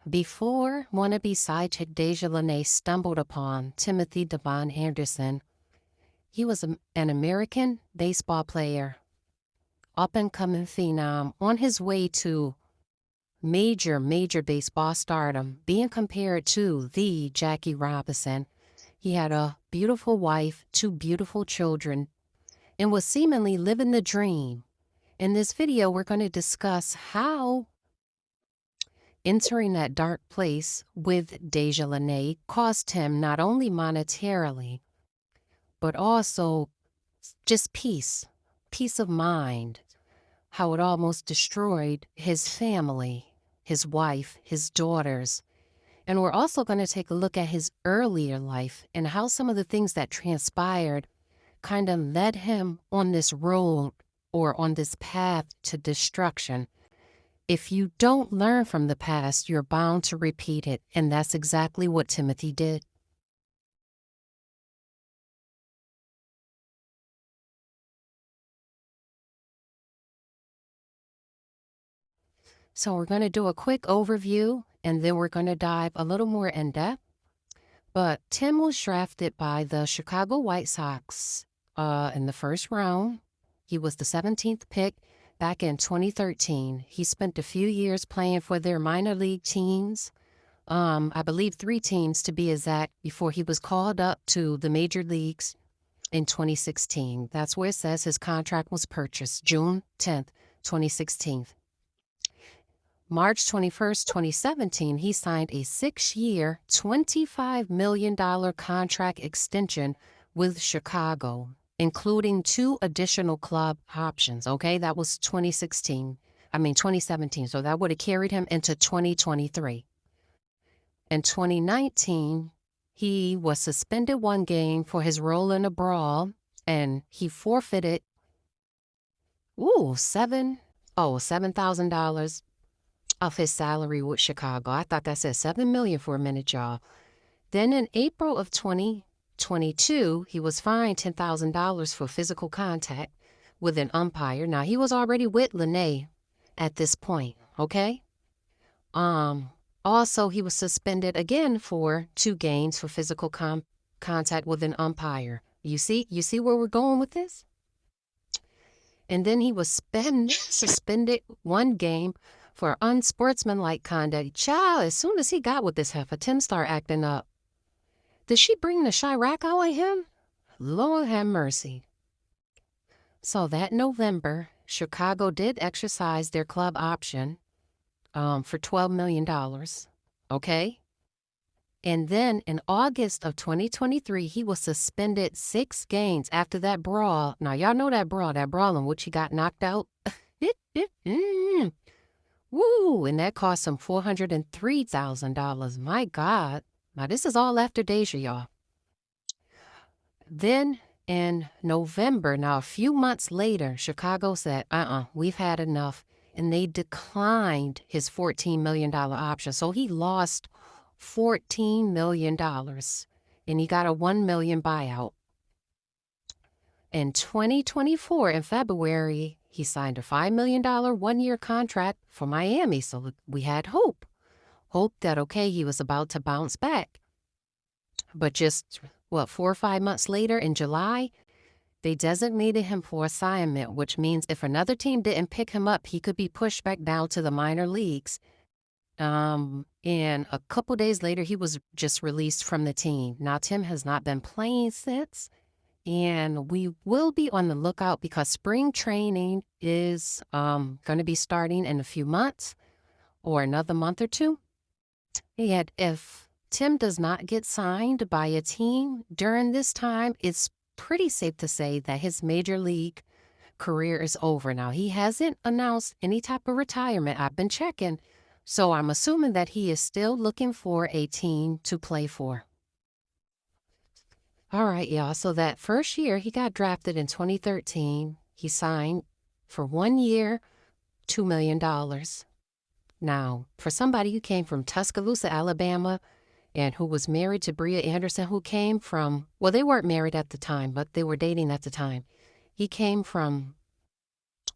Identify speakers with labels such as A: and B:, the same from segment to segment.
A: Before wannabe side chick Deja Lene stumbled upon Timothy Devon Anderson, he was an American baseball player, up-and-coming phenom, on his way to major baseball stardom, being compared to the Jackie Robinson. He had a beautiful wife, two beautiful children, and was seemingly living the dream. In this video, we're going to discuss how entering that dark place with Deja Lene cost him not only monetarily, but also just peace of mind, how it almost destroyed his family, his wife, his daughters. And we're also going to take a look at his earlier life and how some of the things that transpired kind of led him on this road or on this path to destruction. If you don't learn from the past, you're bound to repeat it, and that's exactly what Timothy did. So we're going to do a quick overview, and then we're going to dive a little more in depth. But Tim was drafted by the Chicago White Sox in the first round. He was the 17th pick back in 2013. He spent a few years playing for their minor league teams, I believe 3 teams to be exact, before he was called up to the major leagues in 2016. That's where it says his contract was purchased, June 10th, 2016. March 21st, 2017, he signed a 6-year, $25 million contract extension with Chicago, including 2 additional club options, okay? That was 2017, so that would have carried him into 2023. In 2019, he was suspended 1 game for his role in a brawl, and he forfeited, $7,000 of his salary with Chicago. I thought that said $7 million for a minute, y'all. Then in April of 2022, he was fined $10,000 for physical contact with an umpire. Now, he was already with Lene at this point, okay? Also, he was suspended again for 2 games for physical contact with an umpire. You see where we're going with this? And then he was suspended 1 game for unsportsmanlike conduct. Child, as soon as he got with this heifer, Tim started acting up. Did she bring the Chirac out on him? Lord have mercy. So that November, Chicago did exercise their club option for $12 million, okay? And then in August of 2023, he was suspended 6 games after that brawl. Now, y'all know that brawl in which he got knocked out. Woo, and that cost him $403,000. My God. Now, this is all after Deja, y'all. Then in November, now a few months later, Chicago said, we've had enough. And they declined his $14 million option. So he lost $14 million, and he got a $1 million buyout. In 2024, in February, he signed a $5 million 1-year contract for Miami. So we had hope that, okay, he was about to bounce back. But just, 4 or 5 months later, in July, they designated him for assignment, which means if another team didn't pick him up, he could be pushed back down to the minor leagues. And a couple days later, he was just released from the team. Now, Tim has not been playing since, and we will be on the lookout because spring training is going to be starting in a few months or another month or 2. And if Tim does not get signed by a team during this time, it's pretty safe to say that his major league career is over. Now, he hasn't announced any type of retirement. I've been checking. So I'm assuming that he is still looking for a team to play for. All right, y'all. So that first year, he got drafted in 2013. He signed for 1 year, $2 million. Now, for somebody who came from Tuscaloosa, Alabama, and who was married to Bria Anderson, who came from, they weren't married at the time, but they were dating at the time. He came from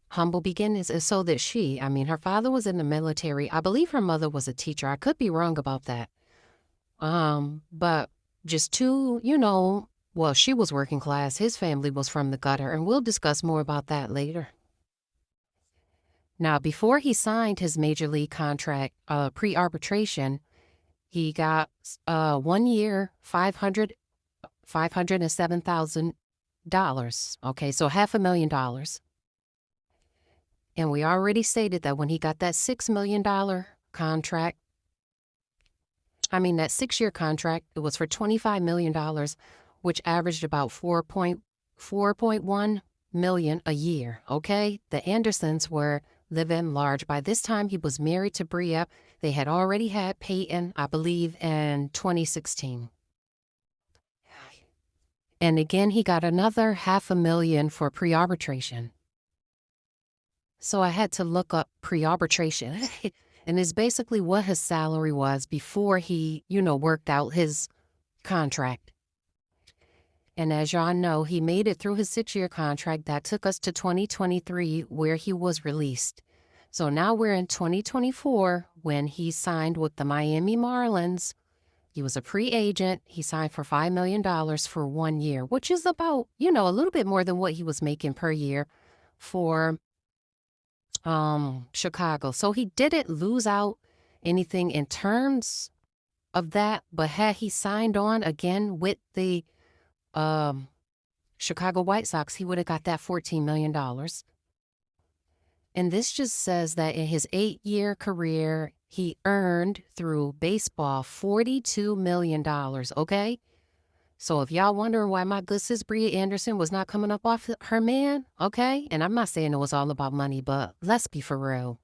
A: humble beginnings, and so did she. I mean, her father was in the military. I believe her mother was a teacher. I could be wrong about that. But just two, well, she was working class. His family was from the gutter, and we'll discuss more about that later. Now, before he signed his major league contract, pre-arbitration, he got 1 year, $507,000. Okay, so $500,000. And we already stated that when he got that $6 million contract, that 6-year contract, it was for $25 million, which averaged about 4.1 million a year. Okay, the Andersons were living large. By this time, he was married to Bria. They had already had Peyton, I believe, in 2016. And again, he got another $500,000 for pre-arbitration. So I had to look up pre-arbitration. And it's basically what his salary was before he, worked out his contract. And as y'all know, he made it through his 6-year contract. That took us to 2023, where he was released. So now we're in 2024 when he signed with the Miami Marlins. He was a free agent. He signed for $5 million for 1 year, which is about, a little bit more than what he was making per year for Chicago. So he didn't lose out anything in terms of that, but had he signed on again with the Chicago White Sox, he would have got that $14 million. And this just says that in his 8-year career, he earned through baseball $42 million, okay? So if y'all wondering why my good sis Bria Anderson was not coming up off her man, okay? And I'm not saying it was all about money, but let's be for real.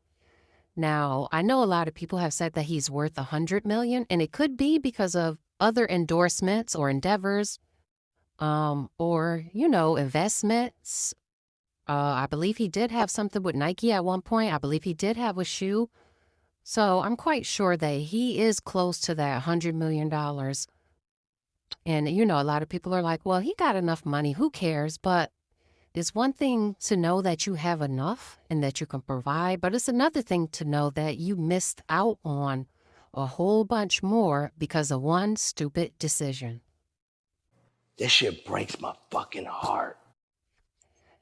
A: Now, I know a lot of people have said that he's worth $100 million, and it could be because of other endorsements or endeavors, or, investments. I believe he did have something with Nike at one point. I believe he did have a shoe. So I'm quite sure that he is close to that $100 million. And, a lot of people are like, well, he got enough money. Who cares? But it's one thing to know that you have enough and that you can provide. But it's another thing to know that you missed out on a whole bunch more because of one stupid decision.
B: This shit breaks my fucking heart.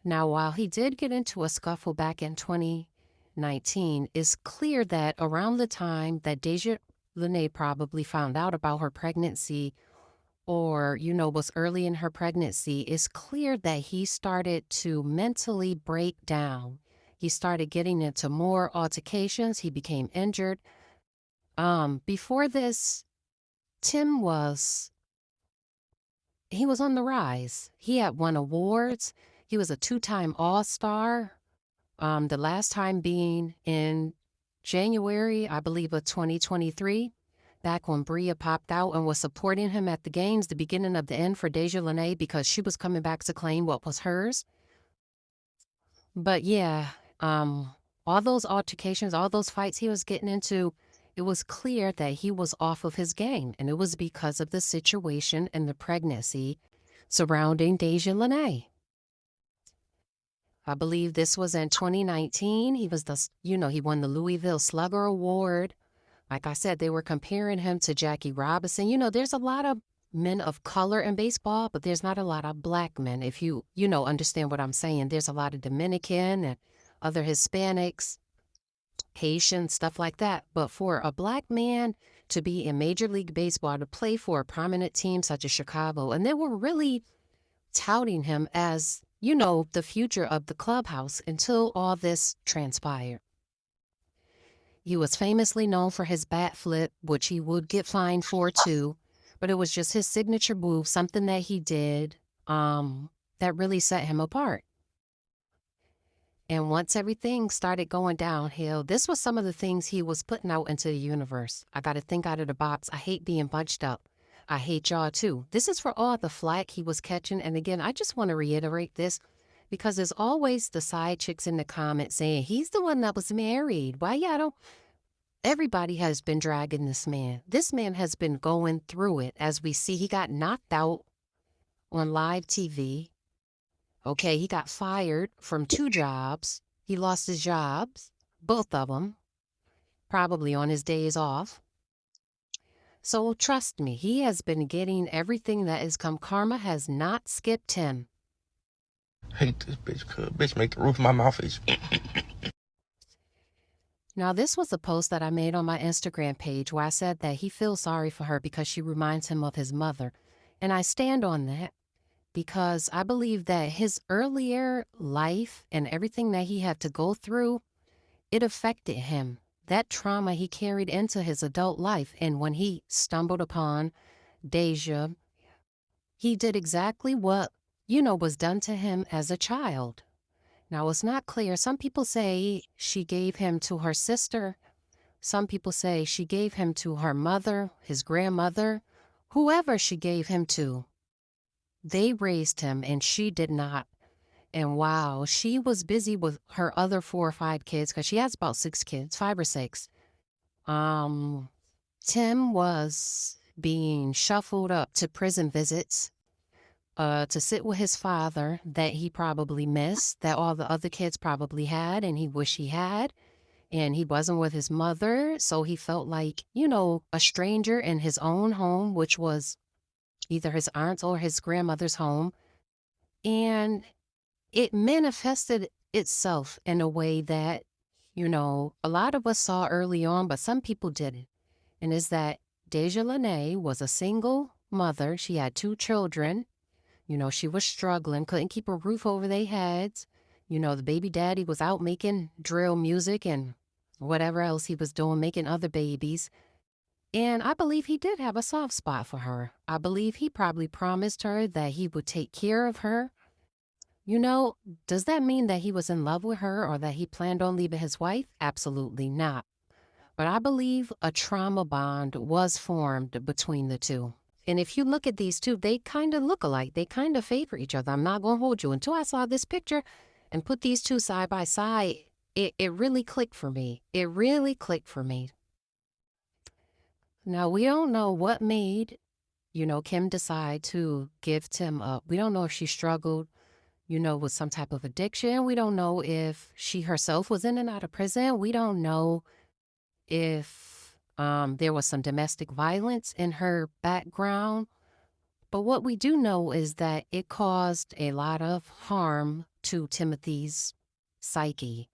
A: Now, while he did get into a scuffle back in 2019, it's clear that around the time that Deja Lene probably found out about her pregnancy or, was early in her pregnancy, it's clear that he started to mentally break down. He started getting into more altercations. He became injured. Before this, Tim he was on the rise. He had won awards. He was a 2-time All-Star. The last time being in January, I believe, of 2023, back when Bria popped out and was supporting him at the games, the beginning of the end for Deja Lene, because she was coming back to claim what was hers. But yeah, all those altercations, all those fights he was getting into, it was clear that he was off of his game, and it was because of the situation and the pregnancy surrounding Deja Lene. I believe this was in 2019. He was he won the Louisville Slugger Award. Like I said, they were comparing him to Jackie Robinson. There's a lot of men of color in baseball, but there's not a lot of black men. If you understand what I'm saying, there's a lot of Dominican and other Hispanics, Haitian, stuff like that. But for a black man to be in Major League Baseball, to play for a prominent team such as Chicago, and they were really touting him as the future of the clubhouse until all this transpired. He was famously known for his bat flip, which he would get fined for too, but it was just his signature move, something that he did that really set him apart. And once everything started going downhill, this was some of the things he was putting out into the universe. I got to think out of the box. I hate being bunched up. I hate y'all too. This is for all the flack he was catching. And again, I just want to reiterate this because there's always the side chicks in the comments saying he's the one that was married. Why y'all don't? Everybody has been dragging this man. This man has been going through it. As we see, he got knocked out on live TV. Okay, he got fired from 2 jobs. He lost his jobs, both of them, probably on his days off. So trust me, he has been getting everything that has come. Karma has not skipped him.
C: Hate this bitch, cuz bitch make the roof of my mouth itch.
A: Now, this was a post that I made on my Instagram page where I said that he feels sorry for her because she reminds him of his mother. And I stand on that because I believe that his earlier life and everything that he had to go through, it affected him. That trauma he carried into his adult life. And when he stumbled upon Deja, he did exactly what, was done to him as a child. Now, it's not clear. Some people say she gave him to her sister. Some people say she gave him to her mother, his grandmother, whoever she gave him to. They raised him and she did not. And wow, she was busy with her other 4 or 5 kids because she has about 6 kids, 5 or 6. Tim was being shuffled up to prison visits to sit with his father that he probably missed, that all the other kids probably had and he wished he had. And he wasn't with his mother, so he felt like, a stranger in his own home, which was either his aunt's or his grandmother's home. And it manifested itself in a way that, a lot of us saw early on, but some people didn't. And is that Deja Lene was a single mother. She had 2 children. She was struggling, couldn't keep a roof over their heads. The baby daddy was out making drill music and whatever else he was doing, making other babies. And I believe he did have a soft spot for her. I believe he probably promised her that he would take care of her. Does that mean that he was in love with her or that he planned on leaving his wife? Absolutely not. But I believe a trauma bond was formed between the two. And if you look at these two, they kind of look alike. They kind of favor each other. I'm not going to hold you. Until I saw this picture and put these two side by side, it really clicked for me. It really clicked for me. Now, we don't know what made, Kim decide to give Tim up. We don't know if she struggled, with some type of addiction. We don't know if she herself was in and out of prison. We don't know if there was some domestic violence in her background. But what we do know is that it caused a lot of harm to Timothy's psyche.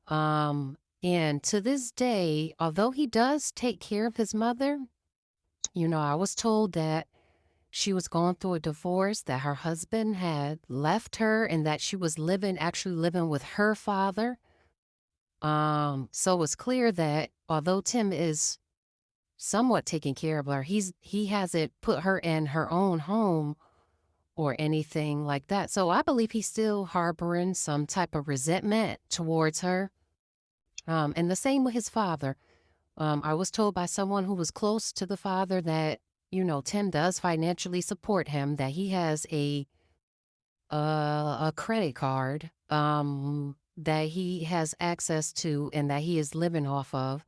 A: And to this day, although he does take care of his mother, I was told that she was going through a divorce, that her husband had left her, and that she was actually living with her father. So it's clear that although Tim is somewhat taking care of her, he hasn't put her in her own home or anything like that. So I believe he's still harboring some type of resentment towards her. And the same with his father. I was told by someone who was close to the father that, Tim does financially support him, that he has a credit card that he has access to and that he is living off of.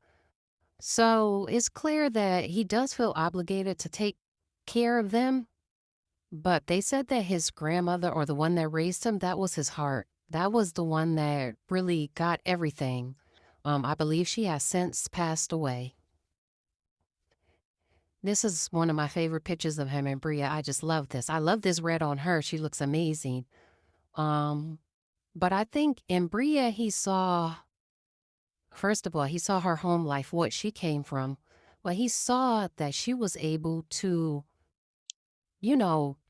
A: So it's clear that he does feel obligated to take care of them. But they said that his grandmother, or the one that raised him, that was his heart. That was the one that really got everything. I believe she has since passed away. This is one of my favorite pictures of him and Bria. I just love this. I love this red on her. She looks amazing. But I think in Bria, first of all, he saw her home life, what she came from. Well, he saw that she was able to,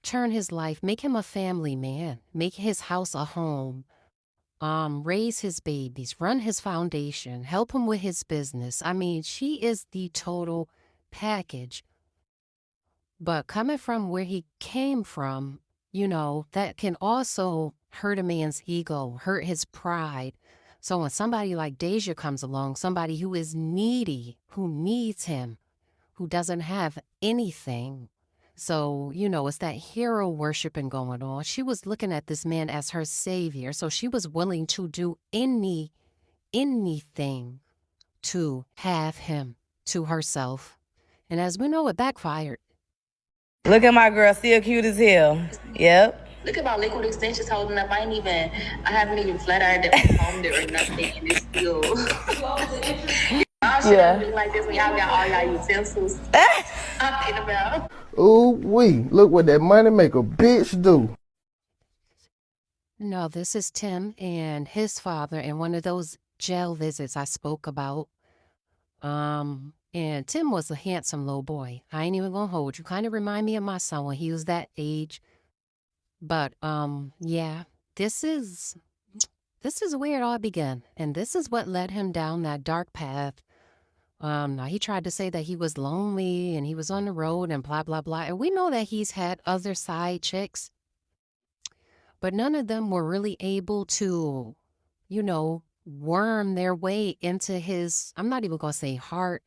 A: turn his life, make him a family man, make his house a home, raise his babies, run his foundation, help him with his business. I mean, she is the total package. But coming from where he came from, that can also hurt a man's ego, hurt his pride. So when somebody like Deja comes along, somebody who is needy, who needs him, who doesn't have anything. So, it's that hero worshiping going on. She was looking at this man as her savior. So she was willing to do anything to have him to herself. And as we know, it backfired.
D: Look at my girl, still cute as hell. Yep. Look at my liquid extensions holding up. I haven't even flat ironed it, combed it or nothing, and it's still. Y'all should have been like this when y'all got all y'all utensils. Talking about.
E: Ooh wee! Look what that money make a bitch do.
A: No, this is Tim and his father in one of those jail visits I spoke about. And Tim was a handsome little boy. I ain't even gonna hold you. Kind of remind me of my son when he was that age. But yeah, this is where it all began, and this is what led him down that dark path. Now he tried to say that he was lonely and he was on the road and blah blah blah. And we know that he's had other side chicks, but none of them were really able to, worm their way into his, I'm not even gonna say heart,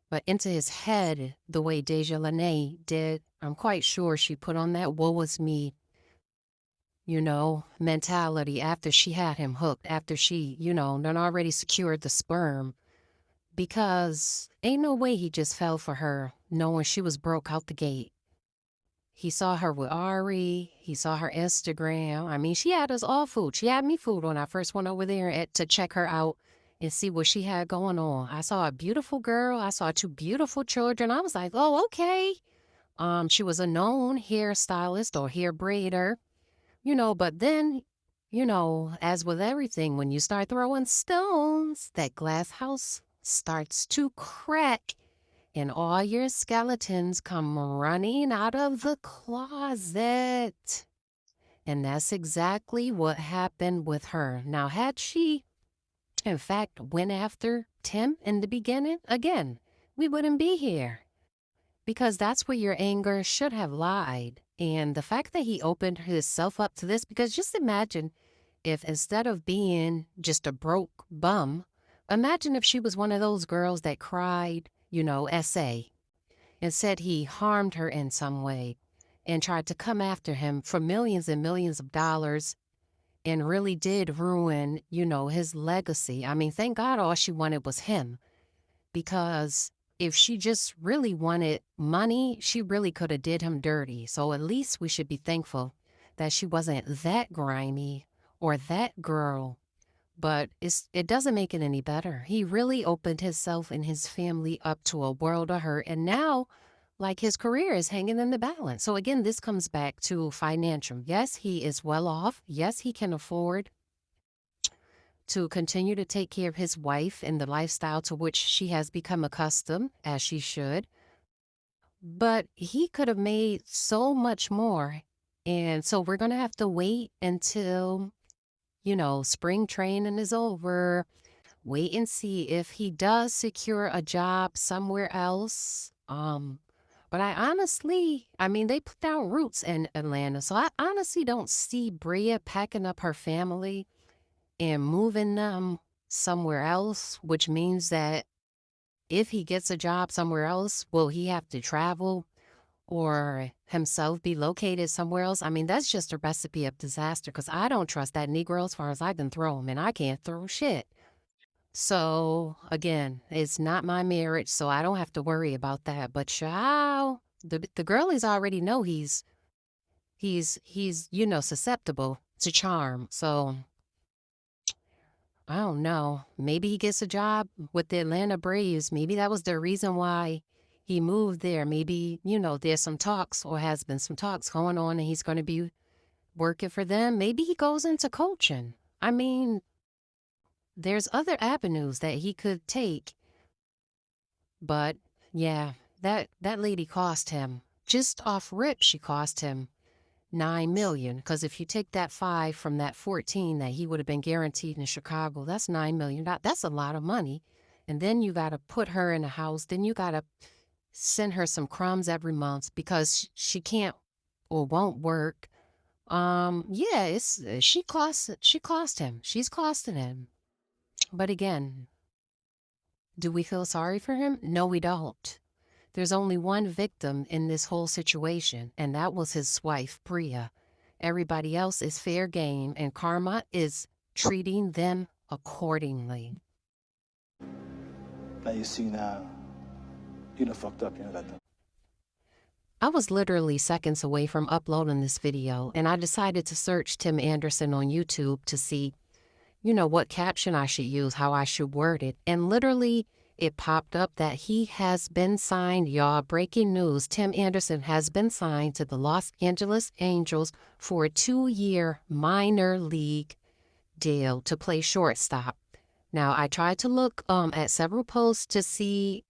A: but into his head the way Deja Lene did. I'm quite sure she put on that woe is me, mentality after she had him hooked, after she, done already secured the sperm. Because ain't no way he just fell for her knowing she was broke out the gate. He saw her with Ari. He saw her Instagram. I mean, she had us all fooled. She had me fooled when I first went over there to check her out and see what she had going on. I saw a beautiful girl. I saw two beautiful children. I was like, oh, okay. She was a known hairstylist or hair braider, but then, as with everything, when you start throwing stones, that glass house starts to crack and all your skeletons come running out of the closet. And that's exactly what happened with her. Now, had she, in fact, went after Tim in the beginning, again, we wouldn't be here. Because that's where your anger should have lied. And the fact that he opened himself up to this, because just imagine if instead of being just a broke bum, imagine if she was one of those girls that cried, essay, and said he harmed her in some way and tried to come after him for millions and millions of dollars and really did ruin, his legacy. I mean, thank God all she wanted was him, because if she just really wanted money, she really could have did him dirty. So at least we should be thankful that she wasn't that grimy or that girl. But it doesn't make it any better. He really opened himself and his family up to a world of hurt. And now, like, his career is hanging in the balance. So again, this comes back to financial. Yes, he is well off. Yes, he can afford to continue to take care of his wife and the lifestyle to which she has become accustomed, as she should. But he could have made so much more. And so we're going to have to wait until, spring training is over. Wait and see if he does secure a job somewhere else. But I mean, they put down roots in Atlanta. So I honestly don't see Bria packing up her family and moving them somewhere else, which means that if he gets a job somewhere else, will he have to travel or himself be located somewhere else? I mean, that's just a recipe of disaster because I don't trust that Negro as far as I can throw him, and I can't throw shit. So again, it's not my marriage, so I don't have to worry about that. But child, the girlies already know he's susceptible to charm. So I don't know. Maybe he gets a job with the Atlanta Braves. Maybe that was the reason why he moved there. Maybe, there's some talks or has been some talks going on and he's going to be working for them. Maybe he goes into coaching. I mean, there's other avenues that he could take. But yeah, that lady cost him. Just off rip, she cost him $9 million. Because if you take that 5 from that 14 that he would have been guaranteed in Chicago, that's $9 million. That's a lot of money. And then you got to put her in a house. Then you got to send her some crumbs every month because she can't or won't work. Yeah, she cost him. She's costing him. But again, do we feel sorry for him? No, we don't. There's only one victim in this whole situation, and that was his wife, Bria. Everybody else is fair game, and karma is treating them accordingly.
F: Now you see now, you done fucked up, you know that.
A: I was literally seconds away from uploading this video, and I decided to search Tim Anderson on YouTube to see, what caption I should use, how I should word it. And literally, it popped up that he has been signed, y'all. Breaking news. Tim Anderson has been signed to the Los Angeles Angels for a 2-year minor league deal to play shortstop. Now, I tried to look at several posts to see,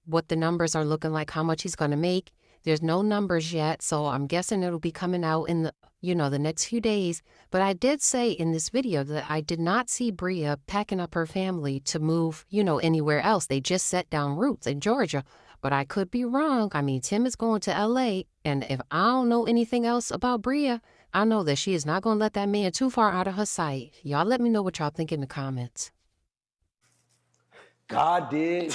A: what the numbers are looking like, how much he's going to make. There's no numbers yet, so I'm guessing it'll be coming out in the next few days. But I did say in this video that I did not see Bria packing up her family to move, anywhere else. They just set down roots in Georgia. But I could be wrong. I mean, Tim is going to LA, and if I don't know anything else about Bria, I know that she is not going to let that man too far out of her sight. Y'all let me know what y'all think in the comments.
B: God did